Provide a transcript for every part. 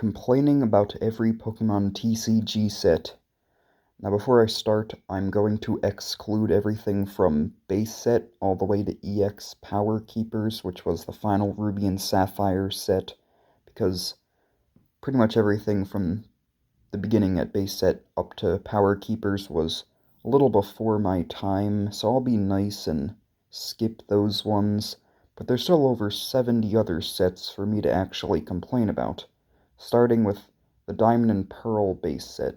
complaining about every Pokémon TCG set. Now before I start, I'm going to exclude everything from base set all the way to EX Power Keepers, which was the final Ruby and Sapphire set, because pretty much everything from the beginning at base set up to Power Keepers was a little before my time, so I'll be nice and skip those ones, but there's still over 70 other sets for me to actually complain about, starting with the Diamond and Pearl base set.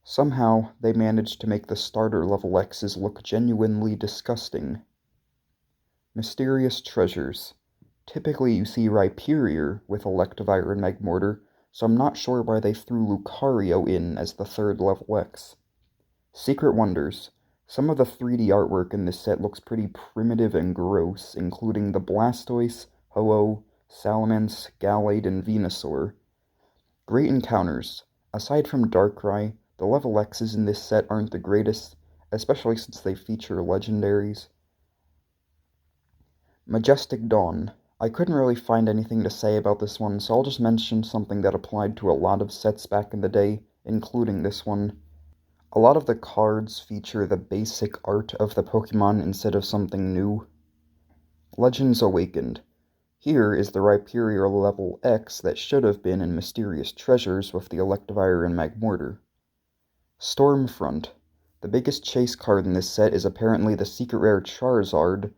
Somehow, they managed to make the starter level X's look genuinely disgusting. Mysterious Treasures. Typically you see Rhyperior with Electivire and Magmortar, so I'm not sure why they threw Lucario in as the third level X. Secret Wonders. Some of the 3D artwork in this set looks pretty primitive and gross, including the Blastoise, Ho-Oh, Salamence, Gallade, and Venusaur. Great Encounters. Aside from Darkrai, the level X's in this set aren't the greatest, especially since they feature legendaries. Majestic Dawn. I couldn't really find anything to say about this one, so I'll just mention something that applied to a lot of sets back in the day, including this one. A lot of the cards feature the basic art of the Pokémon instead of something new. Legends Awakened. Here is the Rhyperior level X that should have been in Mysterious Treasures with the Electivire and Magmortar. Stormfront. The biggest chase card in this set is apparently the secret rare Charizard,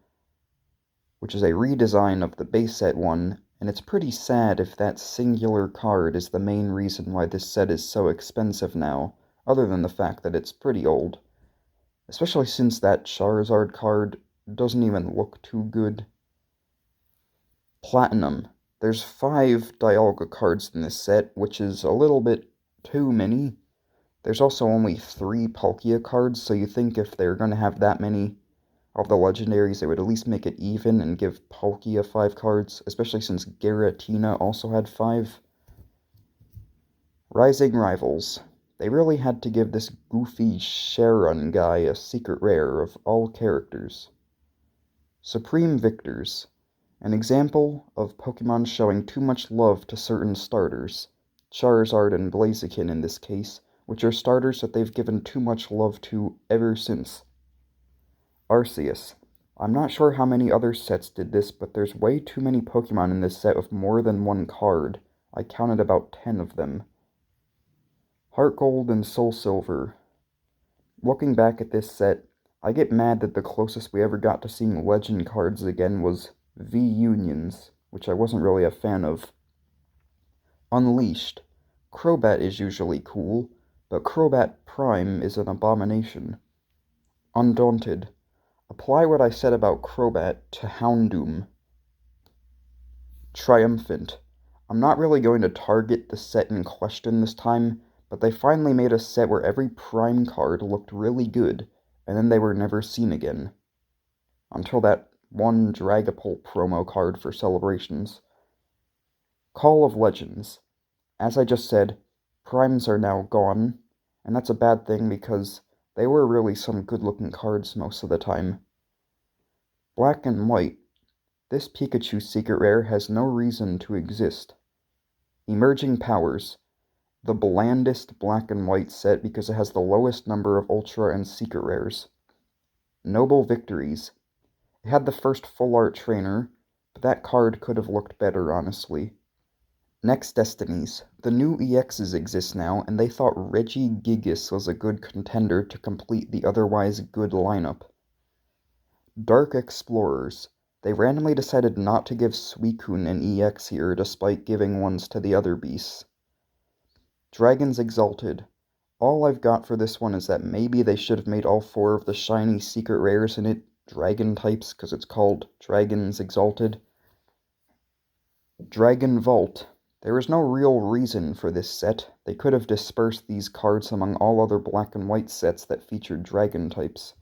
which is a redesign of the base set one, and it's pretty sad if that singular card is the main reason why this set is so expensive now, other than the fact that it's pretty old. Especially since that Charizard card doesn't even look too good. Platinum. There's 5 Dialga cards in this set, which is a little bit too many. There's also only 3 Palkia cards, so you think if they're going to have that many of the legendaries, they would at least make it even and give Palkia 5 cards, especially since Giratina also had 5. Rising Rivals. They really had to give this goofy Sharon guy a secret rare of all characters. Supreme Victors. An example of Pokemon showing too much love to certain starters, Charizard and Blaziken in this case, which are starters that they've given too much love to ever since. ARCEUS. I'm not sure how many other sets did this, but there's way too many Pokemon in this set with more than one card. I counted about 10 of them. Heart Gold and Soul Silver. Looking back at this set, I get mad that the closest we ever got to seeing legend cards again was V-Unions, which I wasn't really a fan of. Unleashed. Crobat is usually cool, but Crobat Prime is an abomination. Undaunted. Apply what I said about Crobat to Houndoom. Triumphant. I'm not really going to target the set in question this time, but they finally made a set where every Prime card looked really good, and then they were never seen again. Until that one Dragapult promo card for Celebrations. Call of Legends. As I just said, Primes are now gone, and that's a bad thing because they were really some good-looking cards most of the time. Black and White. This Pikachu secret rare has no reason to exist. Emerging Powers. The blandest Black and White set because it has the lowest number of Ultra and secret rares. Noble Victories. It had the first full art trainer, but that card could have looked better, honestly. Next Destinies. The new EXs exist now, and they thought Regigigas was a good contender to complete the otherwise good lineup. Dark Explorers. They randomly decided not to give Suicune an EX here, despite giving ones to the other beasts. Dragons Exalted. All I've got for this one is that maybe they should have made all 4 of the shiny secret rares in it dragon types, because it's called Dragons Exalted. Dragon Vault. There is no real reason for this set. They could have dispersed these cards among all other Black and White sets that featured dragon types.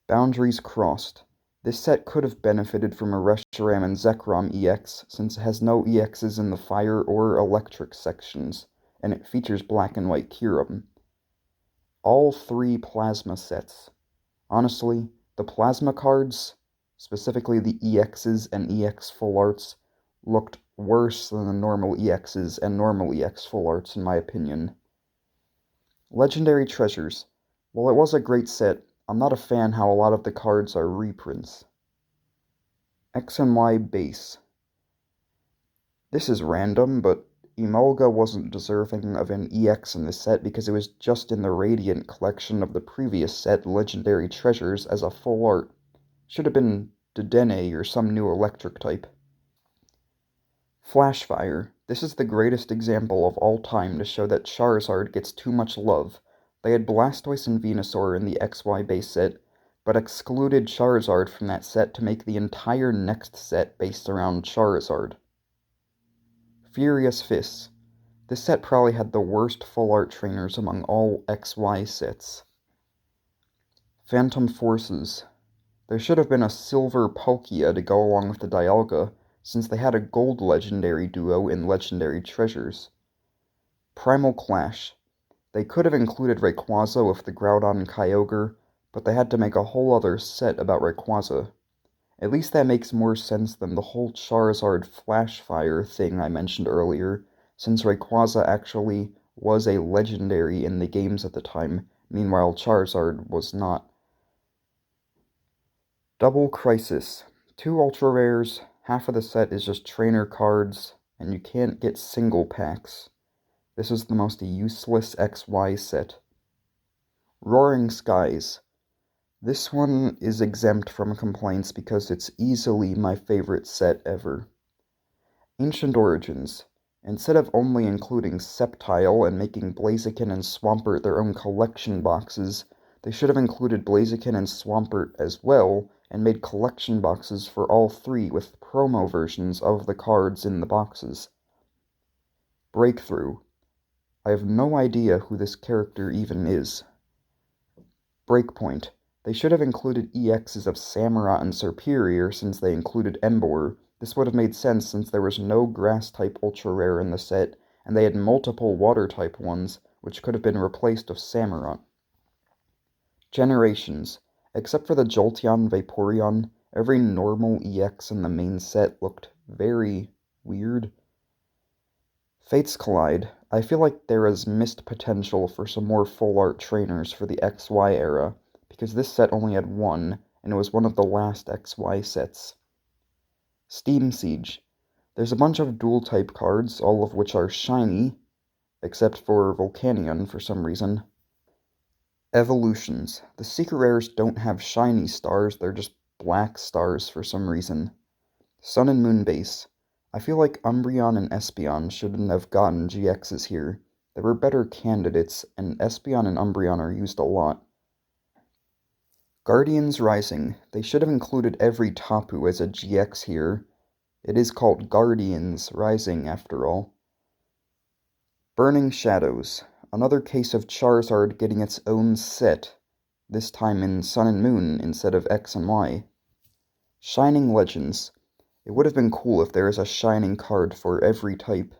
Boundaries Crossed. This set could have benefited from a Reshiram and Zekrom EX, since it has no EXs in the Fire or Electric sections, and it features Black and White Kyurem. All 3 Plasma sets. Honestly, the Plasma cards, specifically the EXs and EX Full Arts, looked worse than the normal EXs and normal EX full arts in my opinion. Legendary Treasures. While it was a great set, I'm not a fan how a lot of the cards are reprints. X and Y base. This is random, but Emolga wasn't deserving of an EX in this set because it was just in the Radiant collection of the previous set, Legendary Treasures, as a full art. Should have been Dedenne or some new electric type. Flashfire. This is the greatest example of all time to show that Charizard gets too much love. They had Blastoise and Venusaur in the XY base set, but excluded Charizard from that set to make the entire next set based around Charizard. Furious Fists. This set probably had the worst full art trainers among all XY sets. Phantom Forces. There should have been a silver Palkia to go along with the Dialga, since they had a gold legendary duo in Legendary Treasures. Primal Clash. They could have included Rayquaza with the Groudon and Kyogre, but they had to make a whole other set about Rayquaza. At least that makes more sense than the whole Charizard Flashfire thing I mentioned earlier, since Rayquaza actually was a legendary in the games at the time, meanwhile Charizard was not. Double Crisis. 2 Ultra Rares, half of the set is just trainer cards, and you can't get single packs. This is the most useless XY set. Roaring Skies. This one is exempt from complaints because it's easily my favorite set ever. Ancient Origins. Instead of only including Sceptile and making Blaziken and Swampert their own collection boxes, they should have included Blaziken and Swampert as well, and made collection boxes for all 3 with promo versions of the cards in the boxes. Breakthrough. I have no idea who this character even is. Breakpoint. They should have included EXs of Samurott and Serperior since they included Emboar. This would have made sense since there was no Grass-type Ultra Rare in the set, and they had multiple Water-type ones, which could have been replaced with Samurott. Generations. Except for the Jolteon and Vaporeon, every normal EX in the main set looked very weird. Fates Collide. I feel like there is missed potential for some more full art trainers for the XY era, because this set only had 1, and it was one of the last XY sets. Steam Siege. There's a bunch of dual type cards, all of which are shiny, except for Volcanion for some reason. Evolutions. The secret rares don't have shiny stars, they're just black stars for some reason. Sun and Moon base. I feel like Umbreon and Espeon shouldn't have gotten GXs here. They were better candidates, and Espeon and Umbreon are used a lot. Guardians Rising. They should have included every Tapu as a GX here. It is called Guardians Rising after all. Burning Shadows. Another case of Charizard getting its own set, this time in Sun and Moon instead of X and Y. Shining Legends. It would have been cool if there is a shining card for every type.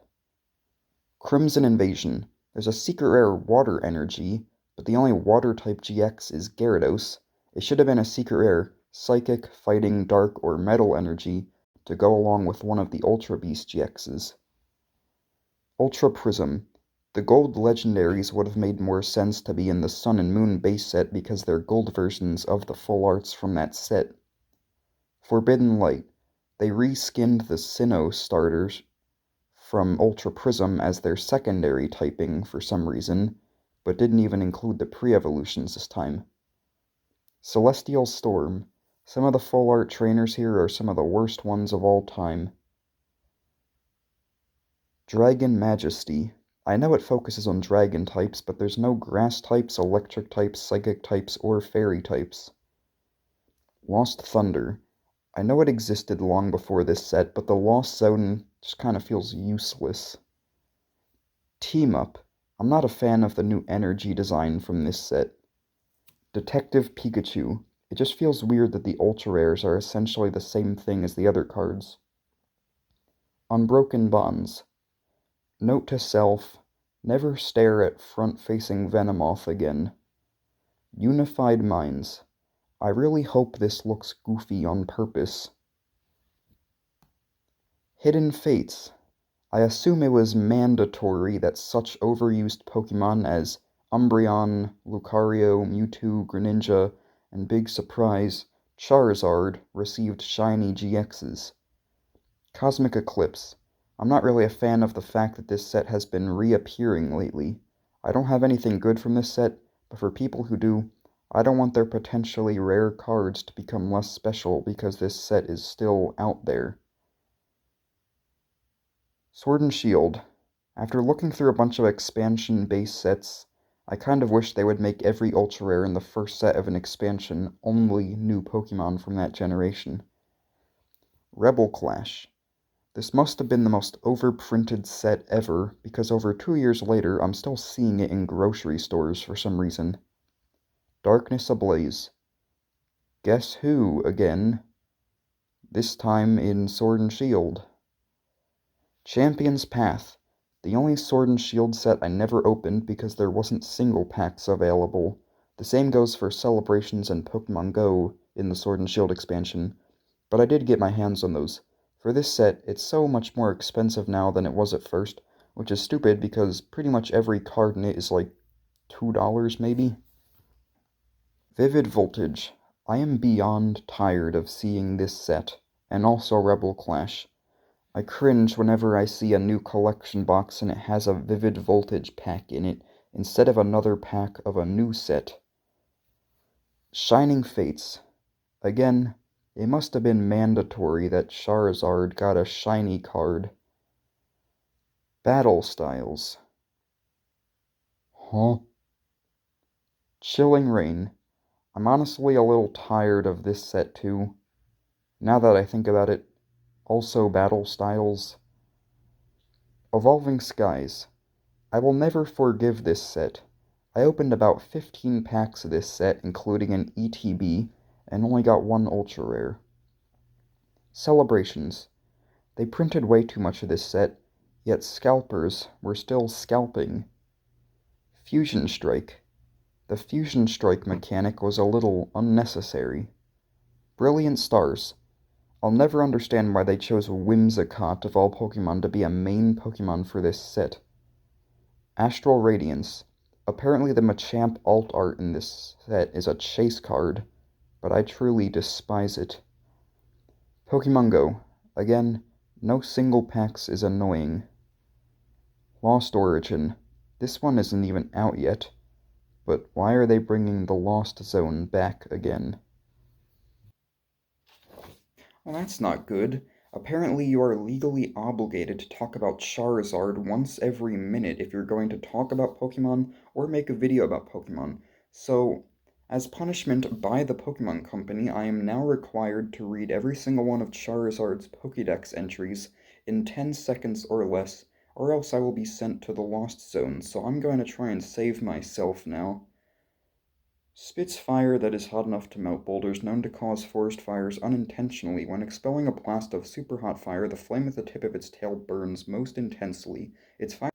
Crimson Invasion. There's a secret rare Water Energy, but the only Water-type GX is Gyarados. It should have been a secret rare Psychic, Fighting, Dark, or Metal Energy to go along with one of the Ultra Beast GXs. Ultra Prism. The gold legendaries would have made more sense to be in the Sun and Moon base set because they're gold versions of the full arts from that set. Forbidden Light. They reskinned the Sinnoh starters from Ultra Prism as their secondary typing for some reason, but didn't even include the pre-evolutions this time. Celestial Storm. Some of the full art trainers here are some of the worst ones of all time. Dragon Majesty. I know it focuses on dragon types, but there's no grass types, electric types, psychic types, or fairy types. Lost Thunder. I know it existed long before this set, but the Lost Zone just kind of feels useless. Team Up. I'm not a fan of the new energy design from this set. Detective Pikachu. It just feels weird that the Ultra Rares are essentially the same thing as the other cards. Unbroken Bonds. Note to self, never stare at front-facing Venomoth again. Unified Minds. I really hope this looks goofy on purpose. Hidden Fates. I assume it was mandatory that such overused Pokemon as Umbreon, Lucario, Mewtwo, Greninja, and big surprise, Charizard received shiny GXs. Cosmic Eclipse. I'm not really a fan of the fact that this set has been reappearing lately. I don't have anything good from this set, but for people who do, I don't want their potentially rare cards to become less special because this set is still out there. Sword and Shield. After looking through a bunch of expansion base sets, I kind of wish they would make every ultra rare in the first set of an expansion only new Pokemon from that generation. Rebel Clash. This must have been the most overprinted set ever, because over 2 years later I'm still seeing it in grocery stores for some reason. Darkness Ablaze. Guess who again? This time in Sword and Shield. Champion's Path. The only Sword and Shield set I never opened because there wasn't single packs available. The same goes for Celebrations and Pokemon Go in the Sword and Shield expansion, but I did get my hands on those. For this set, it's so much more expensive now than it was at first, which is stupid because pretty much every card in it is like $2 maybe. Vivid Voltage. I am beyond tired of seeing this set, and also Rebel Clash. I cringe whenever I see a new collection box and it has a Vivid Voltage pack in it, instead of another pack of a new set. Shining Fates. Again, it must have been mandatory that Charizard got a shiny card. Battle Styles. Huh? Chilling Reign. I'm honestly a little tired of this set too. Now that I think about it, also Battle Styles. Evolving Skies. I will never forgive this set. I opened about 15 packs of this set, including an ETB, and only got one ultra rare. Celebrations. They printed way too much of this set, yet scalpers were still scalping. Fusion Strike. The Fusion Strike mechanic was a little unnecessary. Brilliant Stars. I'll never understand why they chose Whimsicott of all Pokemon to be a main Pokemon for this set. Astral Radiance. Apparently the Machamp alt art in this set is a chase card, but I truly despise it. Pokemon Go. Again, no single packs is annoying. Lost Origin. This one isn't even out yet, but why are they bringing the Lost Zone back again? Well, that's not good. Apparently you are legally obligated to talk about Charizard once every minute if you're going to talk about Pokemon or make a video about Pokemon. So, as punishment by the Pokemon Company, I am now required to read every single one of Charizard's Pokédex entries in 10 seconds or less, or else I will be sent to the Lost Zone, so I'm going to try and save myself now. Spits fire that is hot enough to melt boulders, known to cause forest fires unintentionally. When expelling a blast of super hot fire, the flame at the tip of its tail burns most intensely. Its fire